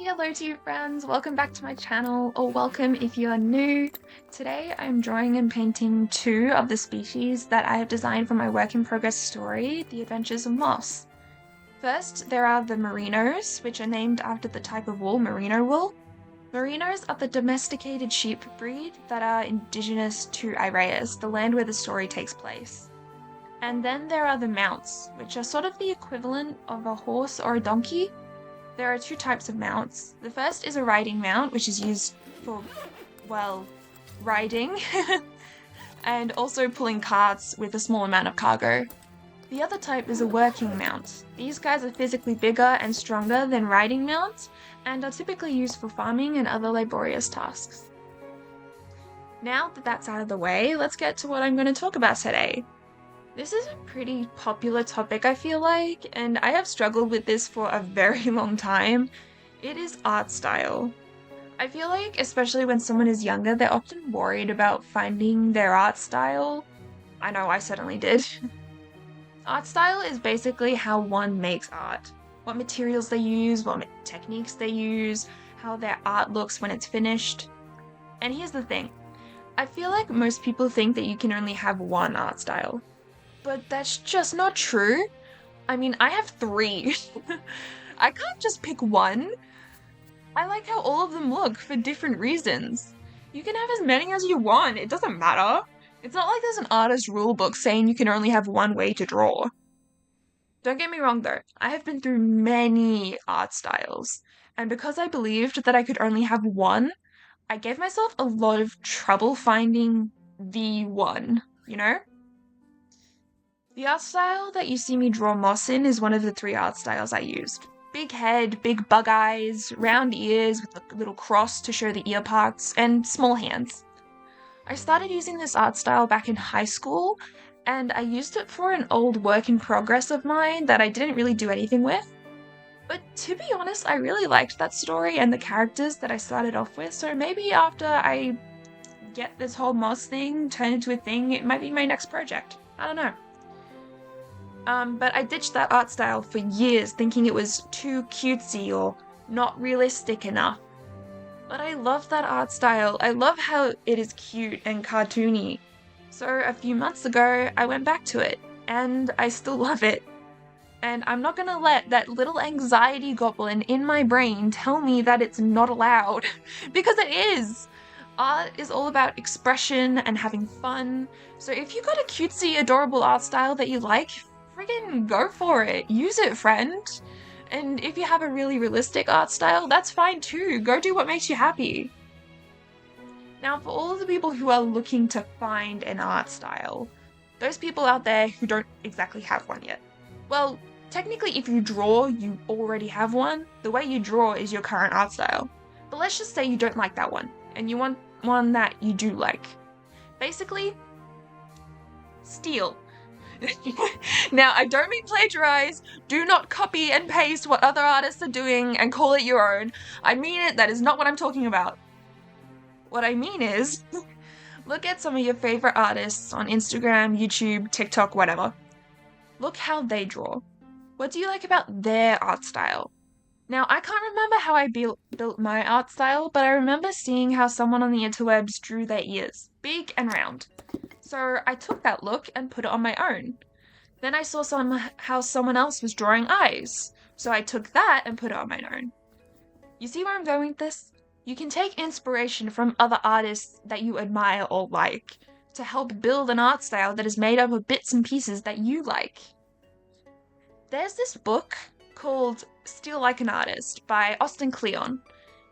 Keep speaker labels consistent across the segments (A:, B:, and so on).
A: Hello to you friends, welcome back to my channel, or welcome if you are new. Today I'm drawing and painting two of the species that I have designed for my work in progress story, The Adventures of Moss. First, there are the merinos, which are named after the type of wool, merino wool. Merinos are the domesticated sheep breed that are indigenous to Iraeus, the land where the story takes place. And then there are the mounts, which are sort of the equivalent of a horse or a donkey. There are two types of mounts. The first is a riding mount, which is used for, well, riding, and also pulling carts with a small amount of cargo. The other type is a working mount. These guys are physically bigger and stronger than riding mounts, and are typically used for farming and other laborious tasks. Now that that's out of the way, let's get to what I'm going to talk about today. This is a pretty popular topic, I feel like, and I have struggled with this for a very long time. It is art style. I feel like, especially when someone is younger, they're often worried about finding their art style. I know I certainly did. Art style is basically how one makes art. What materials they use, what techniques they use, how their art looks when it's finished. And here's the thing. I feel like most people think that you can only have one art style. But that's just not true. I mean, I have three. I can't just pick one. I like how all of them look for different reasons. You can have as many as you want, it doesn't matter. It's not like there's an artist rule book saying you can only have one way to draw. Don't get me wrong though, I have been through many art styles, and because I believed that I could only have one, I gave myself a lot of trouble finding the one, you know? The art style that you see me draw moss in is one of the three art styles I used. Big head, big bug eyes, round ears with a little cross to show the ear parts, and small hands. I started using this art style back in high school, and I used it for an old work in progress of mine that I didn't really do anything with. But to be honest, I really liked that story and the characters that I started off with, so maybe after I get this whole moss thing turned into a thing, it might be my next project. I don't know. But I ditched that art style for years, thinking it was too cutesy or not realistic enough. But I love that art style. I love how it is cute and cartoony. So a few months ago, I went back to it, and I still love it. And I'm not gonna let that little anxiety goblin in my brain tell me that it's not allowed, because it is! Art is all about expression and having fun, so if you got a cutesy, adorable art style that you like, friggin' go for it. Use it, friend. And if you have a really realistic art style, that's fine too. Go do what makes you happy. Now, for all of the people who are looking to find an art style, those people out there who don't exactly have one yet. Well, technically if you draw, you already have one. The way you draw is your current art style. But let's just say you don't like that one, and you want one that you do like. Basically, steal. Now, I don't mean plagiarize. Do not copy and paste what other artists are doing and call it your own. I mean it, that is not what I'm talking about. What I mean is, look at some of your favorite artists on Instagram, YouTube, TikTok, whatever. Look how they draw. What do you like about their art style? Now, I can't remember how I built my art style, but I remember seeing how someone on the interwebs drew their ears, big and round. So I took that look and put it on my own. Then I saw how someone else was drawing eyes, so I took that and put it on my own. You see where I'm going with this? You can take inspiration from other artists that you admire or like to help build an art style that is made up of bits and pieces that you like. There's this book called Steal Like an Artist by Austin Kleon.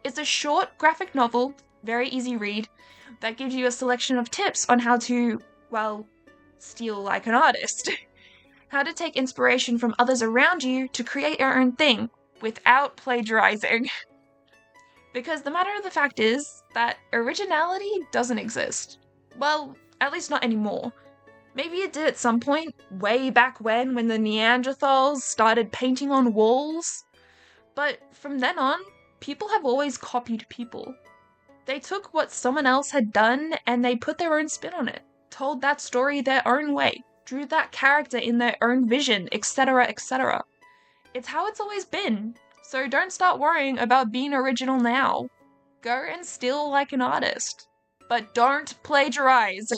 A: It's a short graphic novel, very easy read, that gives you a selection of tips on how to, well, steal like an artist. How to take inspiration from others around you to create your own thing without plagiarizing. Because the matter of the fact is that originality doesn't exist. Well, at least not anymore. Maybe it did at some point, way back when the Neanderthals started painting on walls. But from then on, people have always copied people. They took what someone else had done and they put their own spin on it, told that story their own way, drew that character in their own vision, etc., etc. It's how it's always been. So don't start worrying about being original now. Go and steal like an artist. But don't plagiarize.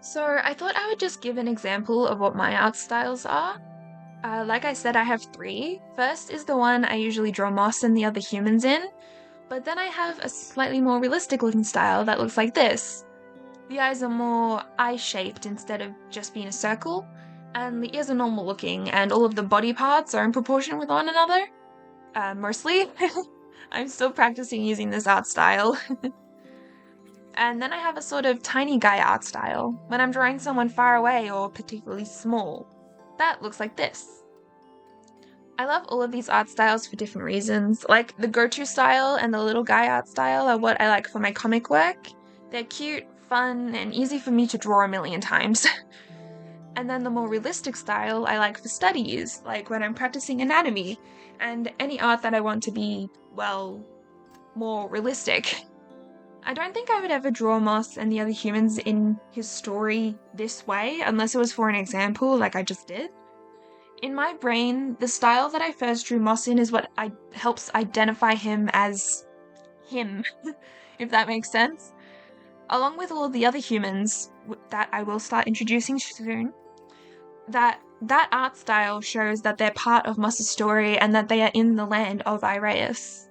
A: So I thought I would just give an example of what my art styles are. Like I said, I have three. First is the one I usually draw moss and the other humans in, but then I have a slightly more realistic looking style that looks like this. The eyes are more eye-shaped instead of just being a circle, and the ears are normal looking, and all of the body parts are in proportion with one another. Mostly. I'm still practicing using this art style. And then I have a sort of tiny guy art style when I'm drawing someone far away or particularly small. That looks like this. I love all of these art styles for different reasons. Like the go-to style and the little guy art style are what I like for my comic work. They're cute, fun, and easy for me to draw a million times. And then the more realistic style I like for studies, like when I'm practicing anatomy, and any art that I want to be, well, more realistic. I don't think I would ever draw Moss and the other humans in his story this way, unless it was for an example like I just did. In my brain, the style that I first drew Moss in is what helps identify him as him, if that makes sense. Along with all the other humans that I will start introducing soon, that art style shows that they're part of Moss's story and that they are in the land of Ireus.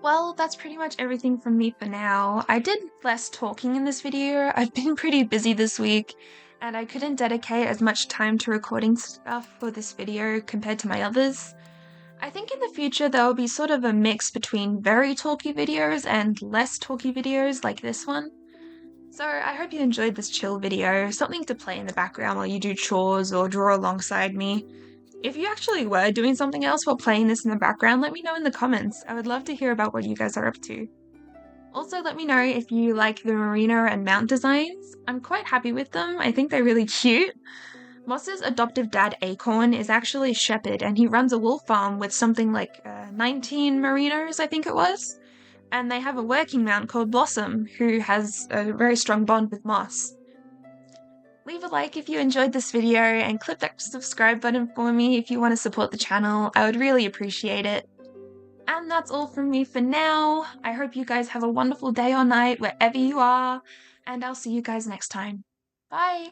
A: Well, that's pretty much everything from me for now. I did less talking in this video. I've been pretty busy this week, and I couldn't dedicate as much time to recording stuff for this video compared to my others. I think in the future there will be sort of a mix between very talky videos and less talky videos like this one. So I hope you enjoyed this chill video, something to play in the background while you do chores or draw alongside me. If you actually were doing something else while playing this in the background, let me know in the comments. I would love to hear about what you guys are up to. Also, let me know if you like the merino and mount designs. I'm quite happy with them. I think they're really cute. Moss's adoptive dad Acorn is actually a shepherd and he runs a wool farm with something like 19 merinos, I think it was. And they have a working mount called Blossom, who has a very strong bond with Moss. Leave a like if you enjoyed this video and click that subscribe button for me if you want to support the channel. I would really appreciate it. And that's all from me for now. I hope you guys have a wonderful day or night wherever you are, and I'll see you guys next time. Bye!